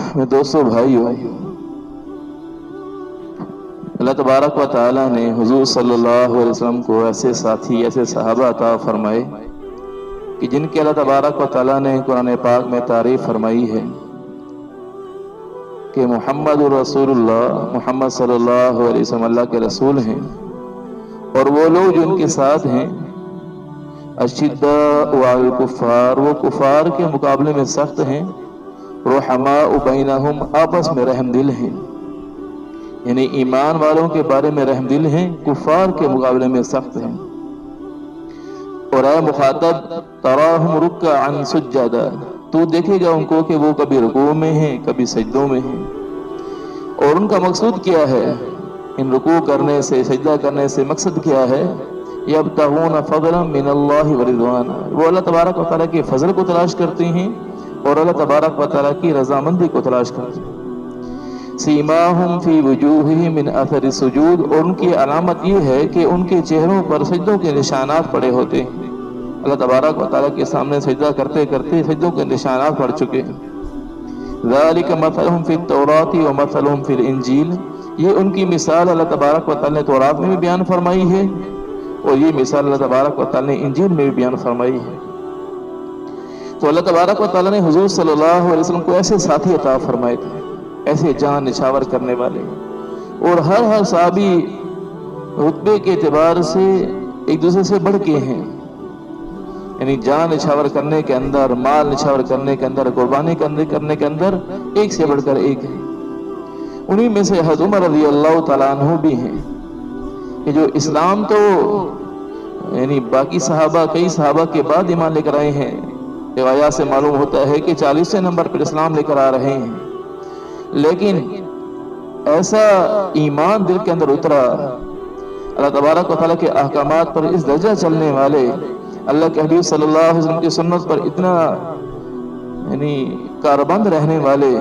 دوستو بھائیو، اللہ تبارک و تعالی نے حضور صلی اللہ علیہ وسلم کو ایسے ساتھی، ایسے صحابہ عطا فرمائے کہ جن کے اللہ تبارک و تعالی نے قرآن پاک میں تعریف فرمائی ہے کہ محمد رسول اللہ، محمد صلی اللہ علیہ وسلم اللہ کے رسول ہیں، اور وہ لوگ جو ان کے ساتھ ہیں اشداء علی الکفار، وہ کفار کے مقابلے میں سخت ہیں، رحماء بینہم، آپس میں رحم دل ہیں، یعنی ایمان والوں کے بارے میں رحم دل ہیں، کفار کے مقابلے میں سخت ہیں۔ اور اے مخاطب، تراہم رکعا سجدا، تو دیکھے گا ان کو کہ وہ کبھی رکوع میں ہیں، کبھی سجدوں میں ہیں، اور ان کا مقصود کیا ہے؟ ان رکوع کرنے سے، سجدہ کرنے سے مقصد کیا ہے؟ یبتغون فضلا من اللہ ورضوانا، وہ اللہ تبارک و تعالیٰ کے فضل کو تلاش کرتے ہیں اور اللہ تبارک و تعالیٰ کی رضامندی کو تلاش کرتے ہیں۔ سیماہم فی وجوہہم من اثر السجود، اور ان کی علامت یہ ہے کہ ان کے چہروں پر سجدوں کے نشانات پڑے ہوتے ہیں، اللہ تبارک و تعالیٰ کے سامنے سجدہ کرتے کرتے سجدوں کے نشانات پڑ چکے ہیں۔ ذالک مثلہم فی التوراۃ ومثلہم فی الانجیل، یہ ان کی مثال اللہ تبارک و تعالیٰ نے تورات میں بھی بیان فرمائی ہے، اور یہ مثال اللہ تبارک و تعالیٰ نے انجیل میں بھی بیان فرمائی ہے۔ تو اللہ تبارک و تعالیٰ نے حضور صلی اللہ علیہ وسلم کو ایسے ساتھی عطا فرمائے تھے، ایسے جان نچھاور کرنے والے، اور ہر صحابی رتبے کے اعتبار سے ایک دوسرے سے بڑھ کے ہیں، یعنی جان نچھاور کرنے کے اندر، مال نچھاور کرنے کے اندر، قربانی کرنے کے اندر ایک سے بڑھ کر ایک ہے۔ انہی میں سے حضرت عمر رضی اللہ تعالیٰ عنہ بھی ہیں کہ جو اسلام تو یعنی باقی صحابہ، کئی صحابہ کے بعد ایمان لے کر آئے ہیں، روایات سے معلوم ہوتا ہے کہ 40ویں نمبر پر اسلام لے کر آ رہے ہیں، لیکن ایسا ایمان دل کے اندر اترا، اللہ تبارک و تعالیٰ کے احکامات پر اس درجہ چلنے والے، اللہ کے حبیب صلی اللہ علیہ وسلم کی سنت پر اتنا یعنی کاربند رہنے والے،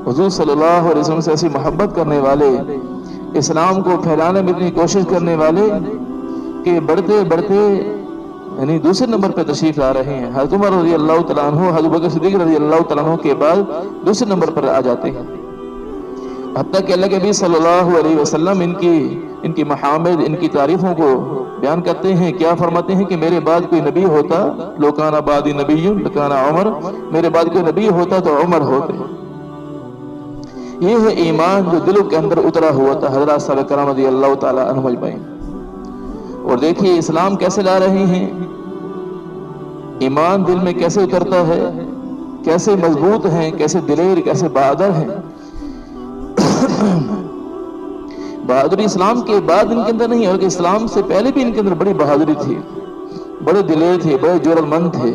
حضور صلی اللہ علیہ وسلم سے ایسی محبت کرنے والے، اسلام کو پھیلانے میں اتنی کوشش کرنے والے کہ بڑھتے بڑھتے یعنی دوسرے نمبر پہ تشریف لا رہے ہیں۔ حضرت عمر رضی اللہ تعالیٰ عنہ، حضرت بکر صدیق رضی اللہ تعالیٰ عنہ کے بعد دوسرے نمبر پر آ جاتے ہیں، حتیٰ کہ اللہ کے نبی صلی اللہ علیہ وسلم ان کی محامد، ان کی تعریفوں کو بیان کرتے ہیں۔ کیا فرماتے ہیں کہ میرے بعد کوئی نبی ہوتا، لو کان بعدی نبی لکان عمر، میرے بعد کوئی نبی ہوتا تو عمر ہوتے۔ یہ ہے ایمان جو دلوں کے اندر اترا ہوا تھا حضرات صحابہ کرام رضی اللہ تعالیٰ عنہم اجمعین۔ اور دیکھیے اسلام کیسے لا رہے ہیں، ایمان دل میں کیسے اترتا ہے، کیسے مضبوط ہیں، کیسے دلیر، کیسے بہادر ہیں۔ بہادری اسلام کے بعد ان کے اندر نہیں، اور اسلام سے پہلے بھی ان کے اندر بڑی بہادری تھی، بڑے دلیر تھے، بڑے جرأت مند تھے،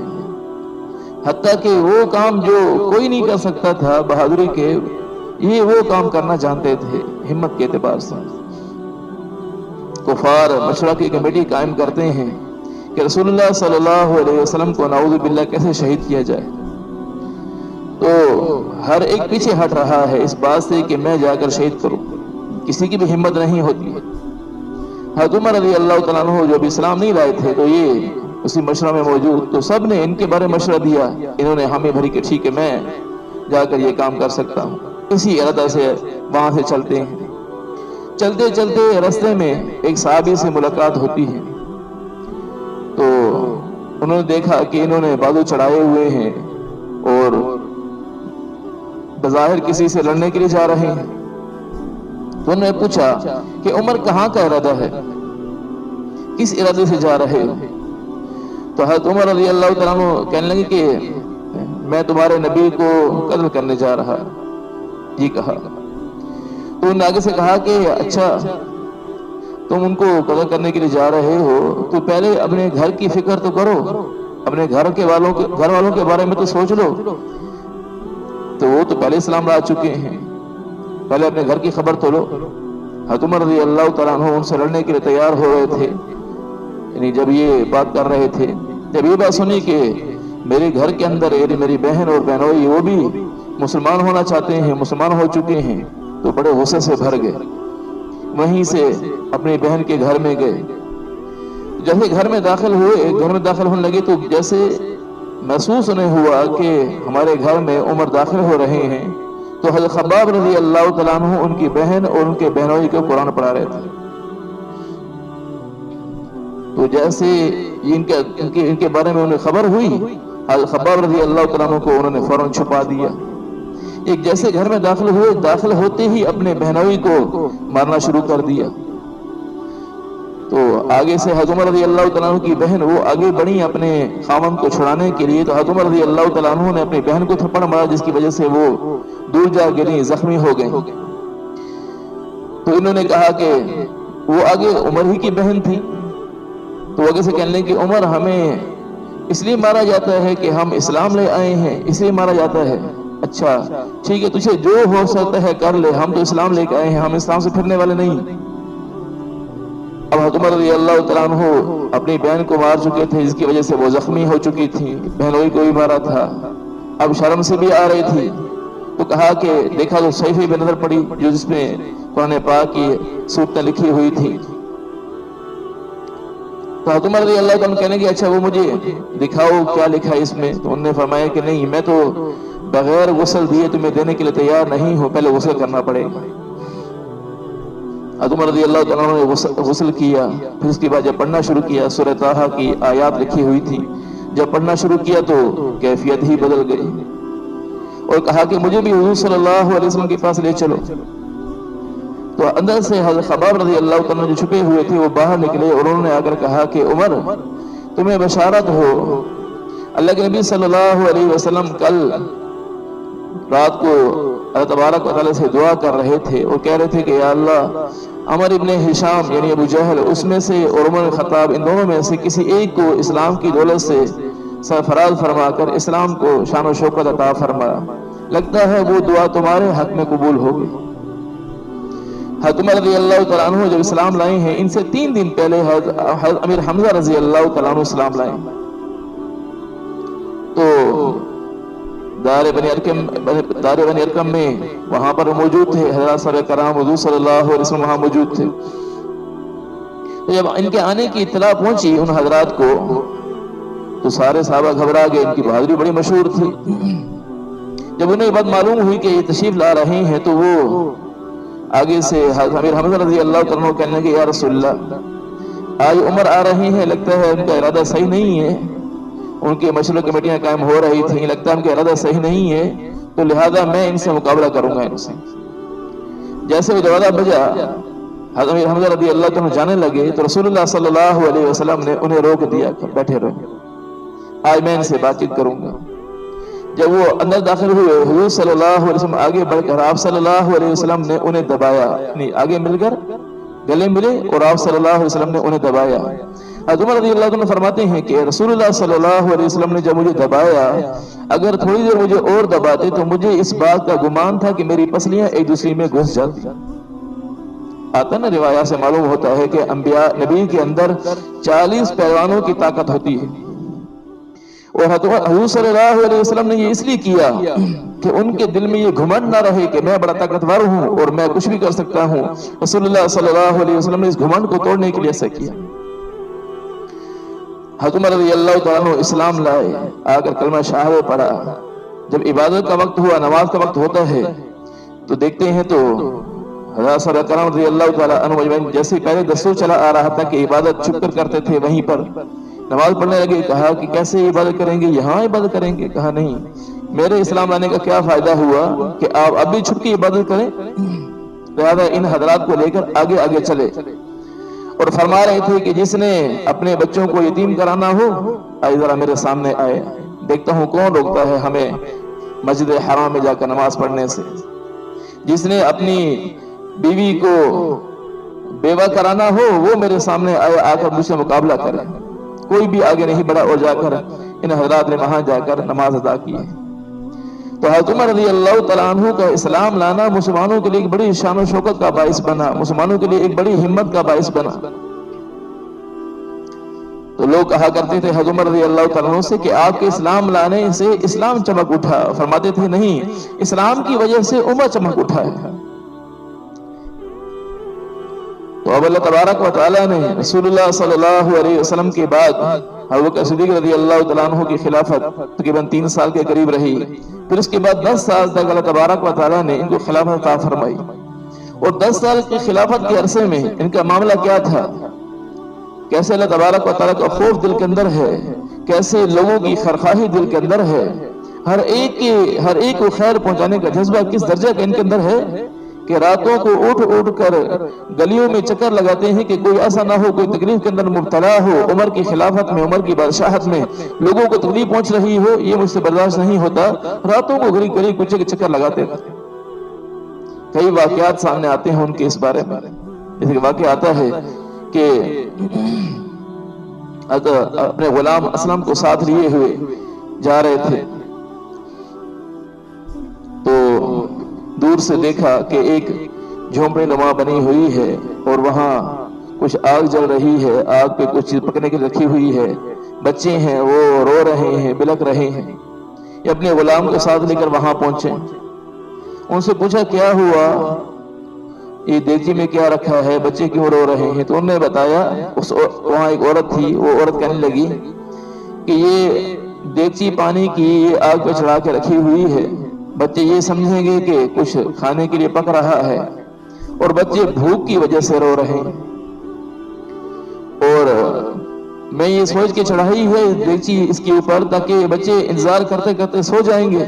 حتیٰ کہ وہ کام جو کوئی نہیں کر سکتا تھا بہادری کے، یہ وہ کام کرنا جانتے تھے ہمت کے اعتبار سے۔ کفار مشورہ کی کمیٹی قائم کرتے ہیں کہ رسول اللہ صلی اللہ علیہ وسلم کو نعوذ باللہ کیسے شہید کیا جائے، تو ہر ایک پیچھے ہٹ رہا ہے اس بات سے کہ میں جا کر شہید کروں، کسی کی بھی ہمت نہیں ہوتی۔ حضرت عمر رضی اللہ تعالیٰ عنہ جو ابھی اسلام نہیں لائے تھے، تو یہ اسی مشورہ میں موجود، تو سب نے ان کے بارے میں مشورہ دیا، انہوں نے حامی بھری کہ ٹھیک ہے میں جا کر یہ کام کر سکتا ہوں۔ اسی ارادہ سے وہاں سے چلتے ہیں، چلتے چلتے راستے میں ایک صحابی سے ملاقات ہوتی ہے، تو انہوں نے دیکھا کہ انہوں نے بازو چڑھائے ہوئے ہیں اور بظاہر کسی سے لڑنے کے لیے جا رہے ہیں۔ تو انہوں نے پوچھا کہ عمر کہاں کا ارادہ ہے، کس ارادے سے جا رہے ہو؟ تو حضرت عمر رضی اللہ تعالیٰ عنہ کہنے لگے کہ میں تمہارے نبی کو قتل کرنے جا رہا، یہ کہا۔ تو انہوں نے آگے سے کہا کہ اچھا تم ان کو قتل کرنے کے لیے جا رہے ہو تو پہلے اپنے گھر کی فکر تو کرو، اپنے گھر والوں کے بارے میں تو سوچ لو، تو وہ تو پہلے اسلام لا چکے ہیں، پہلے اپنے گھر کی خبر تو لو۔ حضرت عمر رضی اللہ تعالیٰ عنہ ان سے لڑنے کے لیے تیار ہو رہے تھے، یعنی جب یہ بات کر رہے تھے، جب یہ بات سنی کہ میرے گھر کے اندر میری بہن اور بہنوئی وہ بھی مسلمان ہونا چاہتے ہیں، مسلمان ہو چکے ہیں، تو بڑے غصے سے بھر گئے، وہیں سے اپنی بہن کے گھر میں گئے۔ جیسے گھر میں داخل ہونے لگے تو جیسے محسوس انہیں ہوا کہ ہمارے گھر میں عمر داخل ہو رہے ہیں، تو حضرت خباب رضی اللہ تعالیٰ عنہ ان کی بہن اور ان کے بہنوئی کو قرآن پڑھا رہے تھے. تو جیسے ان کے بارے میں انہیں خبر ہوئی، حضرت خباب رضی اللہ تعالیٰ عنہ کو انہوں نے فوراً چھپا دیا. ایک جیسے گھر میں داخل ہوتے ہی اپنے بہنوئی کو مارنا شروع کر دیا. تو آگے سے حضرت عمر رضی اللہ تعالیٰ عنہ کی بہن وہ آگے بڑھی اپنے خاوند کو چھڑانے کے لیے. تو حضرت عمر رضی اللہ تعالیٰ عنہ نے اپنی بہن کو تھپڑ مارا، جس کی وجہ سے وہ دور جا گری، زخمی ہو گئے. تو انہوں نے کہا کہ وہ آگے عمر ہی کی بہن تھی، تو آگے سے کہنے کہ عمر ہمیں اس لیے مارا جاتا ہے کہ ہم اسلام لے آئے ہیں، اس لیے مارا جاتا ہے. اچھا ٹھیک ہے، تجھے جو ہو سکتا ہے کر لے، ہم تو اسلام لے کے آئے ہیں، ہم اسلام سے پھرنے والے نہیں. اب حضرت عمر رضی اللہ تعالیٰ عنہ اپنی بہن کو مار چکے تھے، جس کی وجہ سے وہ زخمی ہو چکی تھی، بہنوئی کو بھی مارا تھا، اب شرم سے بھی آ رہی تھی. تو کہا کہ دیکھا تو صحیفے پہ نظر پڑی جو جس میں قرآن پاک کی صورتیں لکھی ہوئی تھی. تو حضرت عمر رضی اللہ تعالیٰ کہنے کہ اچھا وہ مجھے دکھاؤ کیا لکھا ہے اس میں. تو انہوں نے فرمایا کہ نہیں، میں تو بغیر غسل دیے تمہیں دینے کے لیے تیار نہیں ہوں، پہلے غسل کرنا پڑے گا. حضرت عمر رضی اللہ تعالیٰ نے غسل کیا، پھر اس کے بعد جب پڑھنا شروع کیا، سورہ طٰہٰ کی آیات لکھی ہوئی تھی، جب پڑھنا شروع کیا تو کیفیت ہی بدل گئی، اور کہا کہ مجھے بھی حضور صلی اللہ علیہ وسلم کے پاس لے چلو. تو اندر سے حضرت خباب رضی اللہ تعالیٰ جو چھپے ہوئے تھے وہ باہر نکلے، اور انہوں نے آ کر کہا کہ عمر تمہیں بشارت ہو، اللہ کے نبی صلی اللہ علیہ وسلم کل رات کو اللہ تبارک و تعالیٰ سے دعا کر رہے تھے اور کہہ رہے تھے کہ یا اللہ عمر ابن ہشام یعنی ابو جہل اس میں سے اور عمر خطاب ان دونوں میں سے کسی ایک کو اسلام کی دولت سے سرفراز فرما کر اسلام کو شان و شوکت عطا فرما، لگتا ہے وہ دعا تمہارے حق میں قبول ہوگی. حضرت عمر رضی اللہ تعالیٰ عنہ جب اسلام لائے ہیں، ان سے 3 دن پہلے حضرت امیر حمزہ رضی اللہ تعالیٰ عنہ اسلام لائے. تو دار بنی ارکم میں وہاں پر موجود تھے حضرات صاحب کرام، حضور صلی اللہ علیہ وسلم وہاں موجود تھے. تو جب ان کے آنے کی اطلاع پہنچی ان حضرات کو تو سارے صحابہ گھبرا گئے، ان کی بہادری بڑی مشہور تھی. جب انہیں بات معلوم ہوئی کہ یہ تشریف لا رہے ہیں تو وہ آگے سے حضرت امیر حمزہ رضی اللہ تعالیٰ عنہ کہنے لگے یا رسول اللہ آج عمر آ رہی ہیں، لگتا ہے ان کا ارادہ صحیح نہیں ہے، ان کی مشورہ کمیٹیاں قائم ہو رہی تھیں، لگتا ہے ان کا ارادہ صحیح نہیں ہے، تو لہذا میں ان سے مقابلہ کروں گا ان سے. جیسے وہ دروازہ بجا حضرت امیر حمزہ رضی اللہ تعالیٰ عنہ جانے لگے تو رسول اللہ صلی اللہ علیہ وسلم نے انہیں روک دیا کہ بیٹھے رہو، آج میں ان سے بات چیت کروں گا. جب وہ اندر داخل ہوئے حضور صلی اللہ علیہ وسلم آگے بڑھ کر آپ صلی اللہ علیہ وسلم نے انہیں دبایا، یعنی آگے مل کر گلے ملے اور آپ صلی اللہ علیہ وسلم نے انہیں دبایا. حضرت عمر رضی اللہ عنہ فرماتے ہیں کہ رسول اللہ صلی اللہ علیہ وسلم نے جب مجھے دبایا، اگر تھوڑی دیر مجھے اور دباتے تو مجھے اس بات کا گمان تھا کہ میری پسلیاں ایک دوسری میں گھس جاتی. آتا نا روایات سے معلوم ہوتا ہے کہ انبیاء نبی کے اندر 40 پہلوانوں کی طاقت ہوتی ہے، اور حضور صلی اللہ علیہ وسلم نے یہ اس لیے کیا کہ ان کے دل میں یہ گھمنڈ نہ رہے کہ میں بڑا طاقتور ہوں اور میں کچھ بھی کر سکتا ہوں. رسول اللہ صلی اللہ علیہ وسلم نے اس گھمنڈ کو توڑنے کے لیے ایسا کیا. حضرت عمر رضی اللہ تعالیٰ عنہ اسلام لائے، آ کر کلمہ شہادت پڑھا. جب عبادت کا وقت ہوا، نماز کا وقت ہوتا ہے تو دیکھتے ہیں تو حضرت صاحب کرام رضی اللہ تعالیٰ عنہ مجمعین جیسے پہلے دستور چلا آ رہا تھا کہ عبادت چھپ کر کرتے تھے، وہیں پر نماز پڑھنے لگے. کہا کہ کیسے عبادت کریں گے، یہاں عبادت کریں گے؟ کہا نہیں، میرے اسلام لانے کا کیا فائدہ ہوا کہ آپ اب بھی چھپ کی عبادت کریں. لہذا ان حضرات کو لے کر آگے آگے چلے اور فرما رہے تھے کہ جس نے اپنے بچوں کو یتیم کرانا ہو آئے ذرا میرے سامنے آئے، دیکھتا ہوں کون روکتا ہے ہمیں مسجد حرام میں جا کر نماز پڑھنے سے. جس نے اپنی بیوی کو بیوہ کرانا ہو وہ میرے سامنے آئے، آ کر مجھ سے مقابلہ کرے. کوئی بھی آگے نہیں بڑھا اور جا کر ان حضرات نے وہاں جا کر نماز ادا کی. تو حضرت عمر رضی اللہ تعالیٰ عنہ کا اسلام لانا مسلمانوں کے لیے ایک بڑی شان و شوکت کا باعث بنا، مسلمانوں کے لیے ایک بڑی ہمت کا باعث بنا. تو لوگ کہا کرتے تھے حضرت عمر رضی اللہ تعالیٰ عنہ سے کہ آپ کے اسلام لانے سے اسلام چمک اٹھا. فرماتے تھے نہیں، اسلام کی وجہ سے عمر چمک اٹھا ہے. تو اب اللہ تبارک و تعالیٰ نے رسول اللہ صلی اللہ علیہ وسلم کے بعد حضرت صدیق رضی اللہ تعالیٰ عنہ کی خلافت تقریباً 3 سال کے قریب رہی. پھر اس کے بعد 10 سال تک اللہ تبارک و تعالیٰ نے ان کو خلافت عطا فرمائی، اور 10 سال کی خلافت کے عرصے میں ان کا معاملہ کیا تھا، کیسے اللہ تبارک و تعالیٰ کا خوف دل کے اندر ہے، کیسے لوگوں کی خیرخواہی دل کے اندر ہے، ہر ایک کو خیر پہنچانے کا جذبہ کس درجے کا ان کے اندر ہے کہ راتوں کو اٹھ کر گلیوں میں چکر لگاتے ہیں کہ کوئی ایسا نہ ہو کوئی تکلیف کے اندر مبتلا ہو، عمر کی خلافت میں، عمر کی بادشاہت میں لوگوں کو تکلیف پہنچ رہی ہو، یہ مجھ سے برداشت نہیں ہوتا، راتوں کو گلی کوچے کے چکر لگاتے تھے۔ کئی واقعات سامنے آتے ہیں ان کے اس بارے میں، جیسے کہ واقعہ آتا ہے کہ اپنے غلام اسلم کو ساتھ لیے ہوئے جا رہے تھے تو دور سے دیکھا کہ ایک جھونپڑی نما بنی ہوئی ہے اور وہاں کچھ آگ جل رہی ہے، آگ پہ کچھ چیز پکنے کے لیے رکھی ہوئی ہے، بچے ہیں وہ رو رہے ہیں، بلک رہے ہیں۔ یہ اپنے غلام کو ساتھ لے کر وہاں پہنچے، ان سے پوچھا کیا ہوا، یہ دیگچی میں کیا رکھا ہے، بچے کیوں رو رہے ہیں؟ تو انہوں نے بتایا، وہاں ایک عورت تھی، وہ عورت کہنے لگی کہ یہ دیگچی پانی کی یہ آگ پہ چڑھا کے رکھی ہوئی ہے، بچے یہ سمجھیں گے کہ کچھ کھانے کے لیے پک رہا ہے، اور بچے بھوک کی وجہ سے رو رہے ہیں، اور میں یہ سوچ کے چڑھائی ہے دیگچی اس کے اوپر تاکہ بچے انتظار کرتے کرتے سو جائیں گے،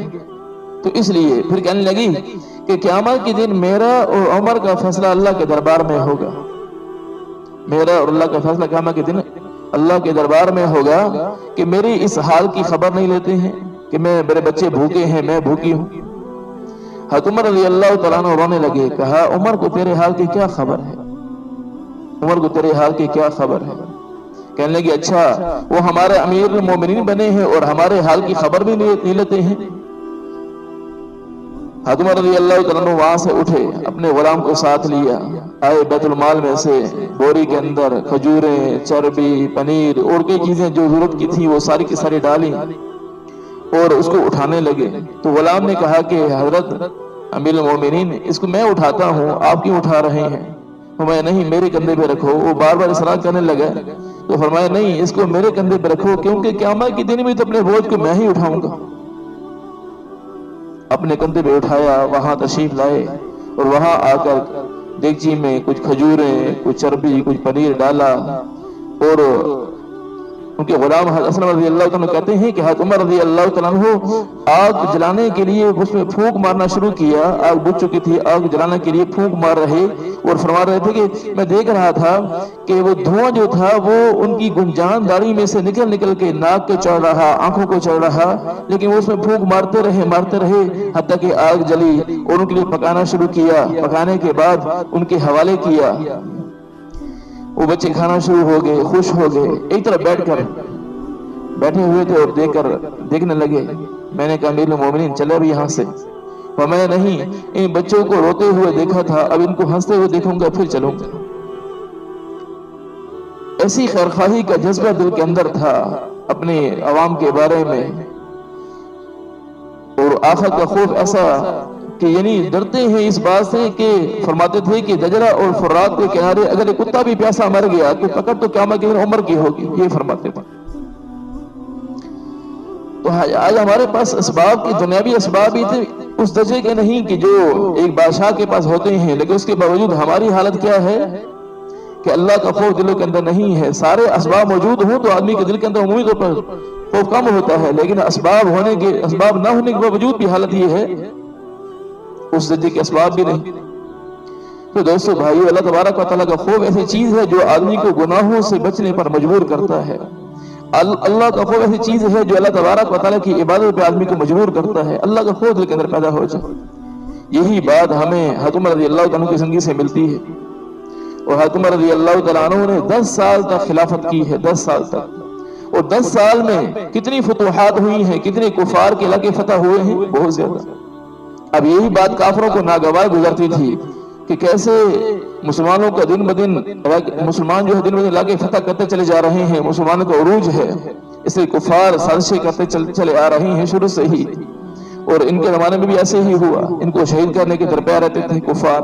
تو اس لیے پھر کہنے لگی کہ قیامت کے دن میرا اور عمر کا فیصلہ اللہ کے دربار میں ہوگا، میرا اور اللہ کا فیصلہ قیامت کے دن اللہ کے دربار میں ہوگا کہ میری اس حال کی خبر نہیں لیتے ہیں کہ میرے بچے بھوکے ہیں، میں بھوکی ہوں۔ حضرت عمر رضی اللہ تعالیٰ عنہ رونے لگے، کہا عمر کو تیرے حال کی کیا خبر ہے، عمر کو تیرے حال کی کیا خبر ہے؟ کہنے لگے اچھا وہ ہمارے امیر المومنین بنے ہیں اور ہمارے حال کی خبر بھی نہیں لیتے ہیں۔ حضرت عمر رضی اللہ تعالیٰ عنہ وہاں سے اٹھے، اپنے غلام کو ساتھ لیا، آئے بیت المال میں سے بوری کے اندر کھجوریں، چربی، پنیر اور کئی چیزیں جو ضرورت کی تھی وہ ساری کی ساری ڈالیں اور اس کو اٹھانے لگے۔ تو غلام نے کہا کہ حضرت امیر المومنین اس کو میں اٹھاتا ہوں، آپ کیوں اٹھا رہے ہیں؟ فرمایا نہیں میرے کندھے پہ رکھو۔ وہ بار بار اصرار کرنے لگا تو فرمایا نہیں اس کو میرے کندھے پہ رکھو، کیونکہ قیامت کے دن میں تو اپنے بوجھ کو میں ہی اٹھاؤں گا۔ اپنے کندھے پہ اٹھایا، وہاں تشریف لائے اور وہاں آ کر دیگچی میں کچھ کھجوریں، کچھ چربی، کچھ پنیر ڈالا، اور ان کے غلام حضرت اسلم رضی اللہ عنہ کہتے ہیں کہ حضرت عمر رضی اللہ تعالیٰ عنہ آگ جلانے کے لیے اس میں پھونک مارنا شروع کیا، آگ بجھ چکی تھی، آگ جلانے کے لیے پھونک مار رہے اور فرما رہے تھے کہ میں دیکھ رہا تھا کہ وہ دھواں جو تھا وہ ان کی گنجان داڑھی میں سے نکل کے ناک کے چڑھ رہا، آنکھوں کو چڑھ رہا، لیکن وہ اس میں پھونک مارتے رہے حتیٰ کہ آگ جلی اور ان کے لیے پکانا شروع کیا۔ پکانے کے بعد ان کے حوالے کیا، وہ بچے کھانا شروع ہو گئے، خوش ہو گئے، ایک طرف بیٹھے ہوئے تھے اور دیکھنے لگے۔ میں نے کہا امیر المومنین چلے اب یہاں سے، فرمایا نہیں ان بچوں کو روتے ہوئے دیکھا تھا، اب ان کو ہنستے ہوئے دیکھوں گا پھر چلوں گا۔ ایسی خیرخواہی کا جذبہ دل کے اندر تھا اپنے عوام کے بارے میں، اور آخرت کا خوف ایسا کہ یعنی ڈرتے ہیں اس بات سے کہ فرماتے تھے کہ دجلہ اور فرات کے کنارے اگر ایک کتا بھی پیاسا مر گیا تو پکڑ تو قیامت کے دن عمر کی ہوگی، یہ فرماتے تھے۔ تو آج ہمارے پاس اسباب کی دنیاوی اسباب ہی تھے اس درجے کے نہیں کہ جو ایک بادشاہ کے پاس ہوتے ہیں، لیکن اس کے باوجود ہماری حالت کیا ہے کہ اللہ کا خوف دلوں کے اندر نہیں ہے۔ سارے اسباب موجود ہوں تو آدمی کے دل کے اندر عمومی طور پر خوف کم ہوتا ہے، لیکن اسباب نہ ہونے کے باوجود بھی حالت یہ ہے اس درجے کے اسباب بھی نہیں۔ تو دوستو بھائیو، اللہ تبارک و تعالیٰ کا خوف ایسی چیز ہے جو آدمی کو گناہوں سے بچنے پر مجبور کرتا ہے۔ اللہ کا خوف ایسی چیز ہے جو اللہ تبارک و تعالیٰ کی عبادت پہ آدمی کو مجبور کرتا ہے، اللہ کا خوف دل کے اندر پیدا ہو جائے۔ یہی بات ہمیں حضرت عمر رضی اللہ عنہ کی زندگی سے ملتی ہے، اور حضرت عمر رضی اللہ تعالیٰ عنہ نے 10 سال تک خلافت کی ہے، 10 سال تک، اور 10 سال میں کتنی فتوحات ہوئی ہیں، کتنے کفار کے علاقے فتح ہوئے ہیں، بہت زیادہ۔ اب یہی بات کافروں کو ناگوار گزرتی تھی کہ کیسے مسلمانوں کا دن بدن مسلمان جو ہے دن بدن علاقے فتح کرتے چلے جا رہے ہیں، مسلمانوں کا عروج ہے، اس لیے کفار سازشیں کرتے چلے آ رہی ہیں شروع سے ہی، اور ان کے زمانے میں بھی ایسے ہی ہوا، ان کو شہید کرنے کے درپے رہتے تھے کفار۔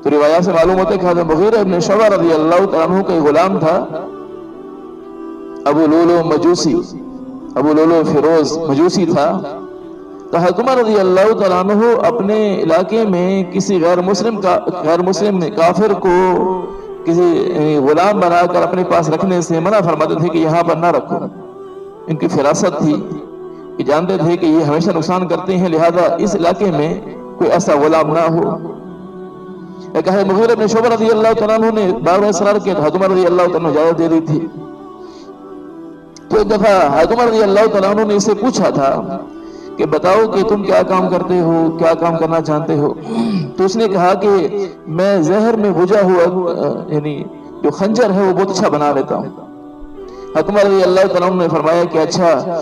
تو روایات سے معلوم ہوتا ہے کہ حضرت مغیرہ ابن شعبہ رضی اللہ تعالیٰ عنہ کا غلام تھا ابو لولو مجوسی، ابو لولو فیروز مجوسی تھا، تو حضرت عمر رضی اللہ تعالیٰ عنہ اپنے علاقے میں کسی غیر مسلم کافر کو کسی غلام بنا کر اپنے پاس رکھنے سے منع فرماتے تھے کہ یہاں پر نہ رکھو۔ ان کی فراست تھی کہ جانتے تھے کہ یہ ہمیشہ نقصان کرتے ہیں، لہذا اس علاقے میں کوئی ایسا غلام نہ ہو۔ ایک ہے مغیرہ بن شعبہ رضی اللہ تعالیٰ عنہ نے بار بار اصرار کیا، حضرت عمر رضی اللہ تعالیٰ عنہ اجازت دے دی تھی۔ تو ایک دفعہ حضرت عمر رضی اللہ تعالیٰ عنہ نے اسے پوچھا تھا کہ بتاؤ کہ تم کیا کام کرتے ہو، کیا کام کرنا چاہتے ہو؟ تو اس نے کہا کہ میں زہر میں بجھا ہوا یعنی جو خنجر ہے وہ بہت اچھا بنا لیتا ہوں۔ حضرت عمر رضی اللہ تعالیٰ عنہ نے فرمایا کہ اچھا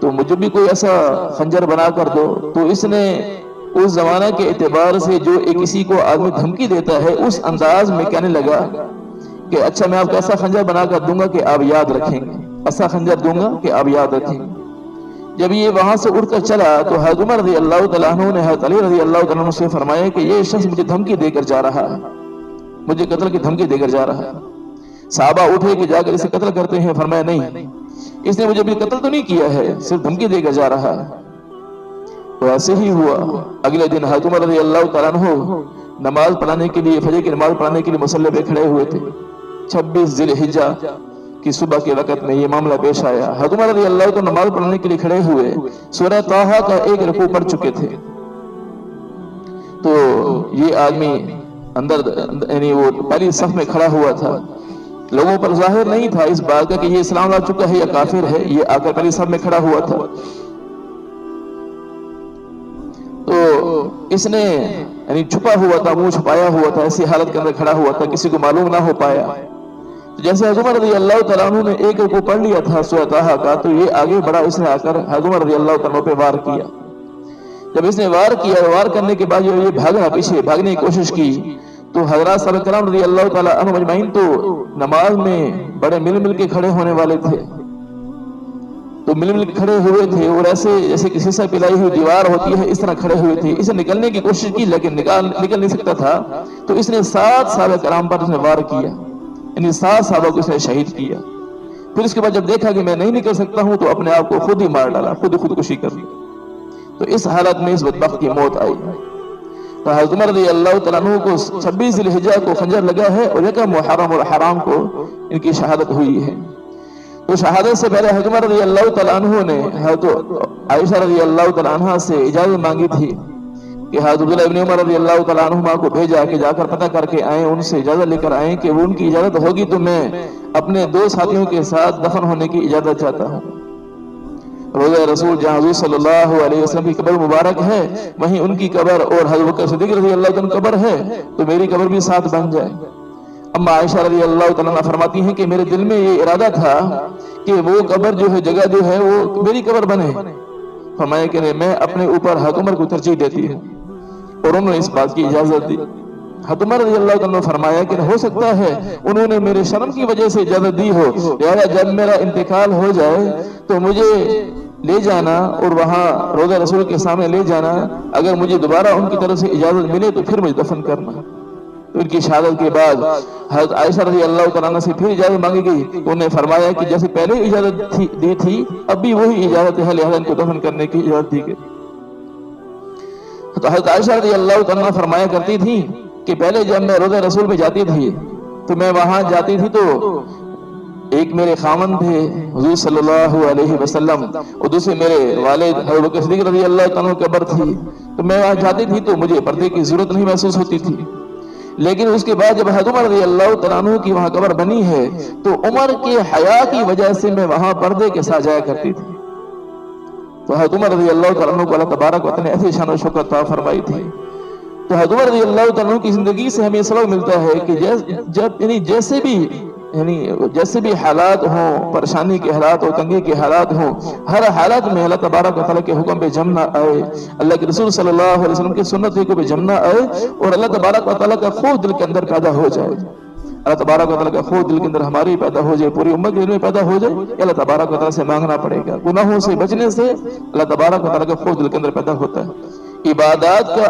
تو مجھے بھی کوئی ایسا خنجر بنا کر دو۔ تو اس نے اس زمانہ کے اعتبار سے جو کسی کو آدمی دھمکی دیتا ہے اس انداز میں کہنے لگا کہ اچھا میں آپ کو ایسا خنجر بنا کر دوں گا کہ آپ یاد رکھیں گے، ایسا خنجر دوں گا کہ آپ یاد رکھیں گے۔ جب یہ وہاں سے اٹھ کر چلا تو حضرت عمر رضی اللہ تعالیٰ عنہ نے حضرت علی رضی اللہ تعالیٰ عنہ سے فرمایا کہ یہ شخص مجھے دھمکی دے کر جا رہا ہے، مجھے قتل کی دھمکی دے کر جا رہا ہے۔ صحابہ اٹھے کہ جا کر اسے قتل کرتے ہیں، فرمایا نہیں، اس نے مجھے بھی قتل تو نہیں کیا ہے، صرف دھمکی دے کر جا رہا ہے۔ تو ایسے ہی ہوا۔ اگلے دن حضرت عمر رضی اللہ تعالیٰ عنہ نماز پڑھانے کے لیے، فجر کی نماز پڑھانے کے لیے مصلی پہ کھڑے ہوئے تھے۔ 26 ذی الحجہ کی صبح کے وقت میں یہ معاملہ پیش آیا۔ حضرت عمر رضی اللہ تعالیٰ نماز پڑھنے کے لیے کھڑے ہوئے، سورہ طٰہٰ کا ایک رکوع پڑھ چکے تھے۔ تو یہ آدمی اندر یعنی وہ پہلی صف میں کھڑا ہوا تھا، لوگوں پر ظاہر نہیں تھا اس بات کا کہ یہ اسلام لا چکا ہے یا کافر ہے، یہ آ کر پہلی صف میں کھڑا ہوا تھا۔ تو اس نے یعنی چھپا ہوا تھا، منہ چھپایا ہوا تھا، ایسی حالت کے اندر کھڑا ہوا تھا، کسی کو معلوم نہ ہو پایا۔ جیسے حضرت عمر رضی اللہ تعالیٰ عنہ نے ایک رکوع پڑھ لیا تھا سورہ طٰہٰ کا، تو یہ آگے بڑھا، اس نے آ کر حضرت عمر رضی اللہ تعالیٰ عنہ پہ وار کیا۔ جب اس نے وار کیا، وار کرنے کے بعد یہ بھاگا، پیچھے بھاگنے کی کوشش کی، تو حضرات صحابہ کرام رضی اللہ تعالیٰ عنہ مجمعین تو نماز میں بڑے مل کے کھڑے ہونے والے تھے، تو مل کے کھڑے ہوئے تھے اور ایسے جیسے کسی سے پلائی ہوئی دیوار ہوتی ہے اس طرح کھڑے ہوئے تھے۔ اسے نکلنے کی کوشش کی لیکن نکل نہیں سکتا تھا، تو اس نے 7 صحابہ کرام پر اس نے وار کیا، یعنی 7 صحابہ کو اس نے شہید کیا۔ پھر اس کے بعد جب دیکھا کہ میں نہیں نکل سکتا ہوں تو اپنے آپ کو خود ہی مار ڈالا، خودکشی کر لی۔ تو اس حالت میں اس بدبخت کی موت آئی۔ تو حضرت عمر رضی اللہ تعالیٰ عنہ کو 26 ذی الحجہ کو خنجر لگا ہے اور یکم محرم اور حرام کو ان کی شہادت ہوئی ہے۔ تو شہادت سے پہلے حضرت عمر رضی اللہ تعالیٰ عنہ نے حضرت عائشہ رضی اللہ تعالیٰ عنہ سے اجازت مانگی تھی کہ حضرت عبداللہ ابن عمر رضی اللہ تعالیٰ عنہما کو بھیجا کہ جا کر پتہ کر کے آئیں، ان سے اجازت لے کر آئیں کہ وہ ان کی اجازت ہوگی تو میں اپنے 2 ساتھیوں کے ساتھ دفن ہونے کی اجازت چاہتا ہوں۔ روضہ رسول جہاں حضور صلی اللہ علیہ وسلم کی قبر مبارک ہے، وہیں ان کی قبر اور حضرت بکر صدیق رضی اللہ عنہ قبر ہے، تو میری قبر بھی ساتھ بن جائے۔ اما عائشہ رضی اللہ تعالیٰ عنہ فرماتی ہیں کہ میرے دل میں یہ ارادہ تھا کہ وہ قبر جو ہے، جگہ جو ہے وہ میری قبر بنے۔ فرمایا کہ میں اپنے اوپر حضرت عمر کو ترجیح دیتی ہوں، اور انہوں نے اس بات کی اجازت دی۔ حضرت عمر رضی اللہ عنہ فرمایا کہ ہو سکتا ہے انہوں نے میرے شرم کی وجہ سے اجازت دی ہو، لہذا جب میرا انتقال ہو جائے تو مجھے لے جانا اور وہاں روضہ رسول کے سامنے لے جانا، اگر مجھے دوبارہ ان کی طرف سے اجازت ملے تو پھر مجھے دفن کرنا۔ تو ان کی شہادت کے بعد حضرت عائشہ رضی اللہ تعالیٰ عنہ سے پھر اجازت مانگی گئی، تو انہوں نے فرمایا کہ جیسے پہلے اجازت دی تھی اب بھی وہی اجازت ہے، لہذا ان کو دفن کرنے کی اجازت دی گئی۔ تو حضرت عائشہ رضی اللہ تعالیٰ عنہ فرمایا کرتی تھی کہ پہلے جب میں روضہ رسول پہ جاتی تھی تو میں وہاں جاتی تھی تو ایک میرے خامن تھے حضور صلی اللہ علیہ وسلم، اور دوسرے میرے والد حضرت بکر صدیق رضی اللہ تعالیٰ عنہ کی قبر تھی، تو میں وہاں جاتی تھی تو مجھے پردے کی ضرورت نہیں محسوس ہوتی تھی۔ لیکن اس کے بعد جب حضرت عمر رضی اللہ تعالیٰ عنہ کی وہاں قبر بنی ہے تو عمر کے حیا کی وجہ سے میں وہاں پردے کے ساتھ جایا کرتی تھی۔ تو حضرت عمر رضی اللہ تعالیٰ عنہ کو اللہ تبارک و تعالیٰ نے ایسی شان و شوکت عطا فرمائی تھی۔ تو حضرت عمر رضی اللہ تعالیٰ عنہ کی زندگی سے ہمیں سبق ملتا ہے کہ جیسے بھی حالات ہوں، پریشانی کے حالات ہوں، تنگی کے حالات ہوں، ہر حالت میں اللہ تبارک و تعالیٰ کے حکم پہ جم نہ آئے، اللہ کے رسول صلی اللہ علیہ وسلم کی سنت پہ جم نہ آئے، اور اللہ تبارک و تعالیٰ کا خوف دل کے اندر پیدا ہو جائے۔ اللہ تبارک و تعالیٰ کا خوف دل کے اندر ہماری پیدا ہو جائے، پوری امت کے دل میں پیدا ہو جائے، اللہ تبارک و تعالیٰ سے مانگنا پڑے گا۔ گناہوں سے بچنے سے اللہ تبارک و تعالیٰ کا خوف دل کے اندر پیدا ہوتا ہے۔ عبادات کا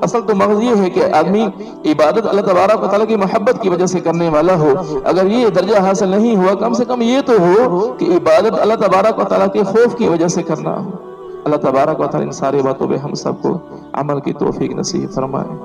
اصل تو مغز یہ ہے کہ آدمی عبادت اللہ تبارک و تعالیٰ کی محبت کی وجہ سے کرنے والا ہو. اگر یہ درجہ حاصل نہیں ہوا، کم سے کم یہ تو ہو کہ عبادت اللہ تبارک و تعالیٰ کے خوف کی وجہ سے کرنا ہو. اللہ تبارک و تعالیٰ ان ساری باتوں پہ ہم سب کو عمل کی توفیق نصیب فرمائے.